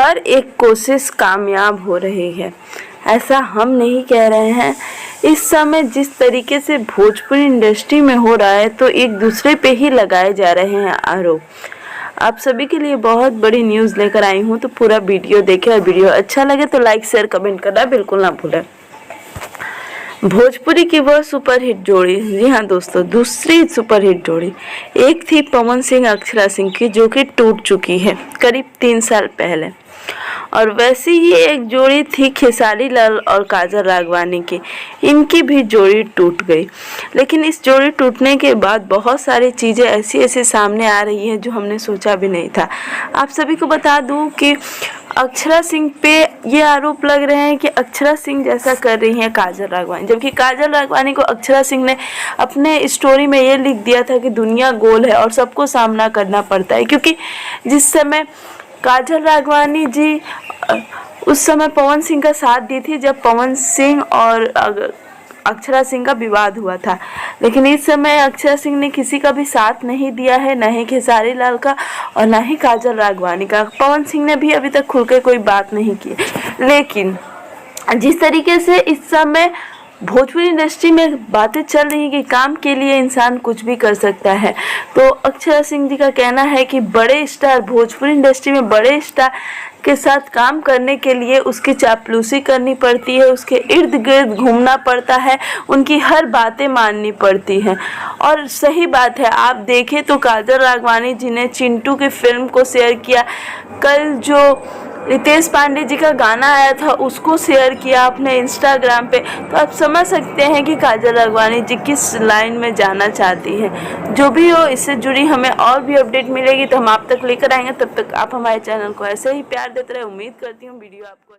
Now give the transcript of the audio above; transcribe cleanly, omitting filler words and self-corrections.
हर एक कोशिश कामयाब हो रही है। ऐसा हम नहीं कह रहे हैं। इस समय जिस तरीके से भोजपुरी इंडस्ट्री में हो रहा है तो एक दूसरे पे ही लगाए जा रहे हैं आरोप। आप सभी के लिए बहुत बड़ी न्यूज़ लेकर आई हूँ, तो पूरा वीडियो देखें और वीडियो अच्छा लगे तो लाइक शेयर कमेंट करना बिल्कुल ना भूलें। भोजपुरी की वह सुपरहिट जोड़ी, जी हाँ दोस्तों, दूसरी सुपरहिट जोड़ी। एक थी पवन सिंह अक्षरा सिंह की, जो कि टूट चुकी है करीब 3 साल पहले, और वैसी ही एक जोड़ी थी खेसारी लाल और काजल राघवानी की। इनकी भी जोड़ी टूट गई। लेकिन इस जोड़ी टूटने के बाद बहुत सारी चीज़ें ऐसी ऐसी सामने आ रही हैं जो हमने सोचा भी नहीं था। आप सभी को बता दूं कि अक्षरा सिंह पे ये आरोप लग रहे हैं कि अक्षरा सिंह जैसा कर रही हैं काजल राघवानी, जबकि काजल राघवानी को अक्षरा सिंह ने अपने स्टोरी में ये लिख दिया था कि दुनिया गोल है और सबको सामना करना पड़ता है। क्योंकि जिस समय काजल राघवानी जी उस समय पवन सिंह का साथ दी थी, जब पवन सिंह और अक्षरा सिंह का विवाद हुआ था, लेकिन इस समय अक्षरा सिंह ने किसी का भी साथ नहीं दिया है, न ही खेसारी लाल का और न ही काजल राघवानी का। पवन सिंह ने भी अभी तक खुल के कोई बात नहीं की। लेकिन जिस तरीके से इस समय भोजपुरी इंडस्ट्री में बातें चल रही हैं कि काम के लिए इंसान कुछ भी कर सकता है, तो अक्षरा सिंह जी का कहना है कि बड़े स्टार, भोजपुरी इंडस्ट्री में बड़े स्टार के साथ काम करने के लिए उसकी चापलूसी करनी पड़ती है, उसके इर्द गिर्द घूमना पड़ता है, उनकी हर बातें माननी पड़ती हैं। और सही बात है, आप देखें तो काजल राघवानी जी ने चिंटू की फिल्म को शेयर किया, कल जो रितेश पांडे जी का गाना आया था उसको शेयर किया अपने इंस्टाग्राम पे। तो आप समझ सकते हैं कि काजल राघवानी जी किस लाइन में जाना चाहती हैं। जो भी हो, इससे जुड़ी हमें और भी अपडेट मिलेगी तो हम आप तक लेकर आएंगे। तब तक आप हमारे चैनल को ऐसे ही प्यार देते रहे। उम्मीद करती हूँ वीडियो आपको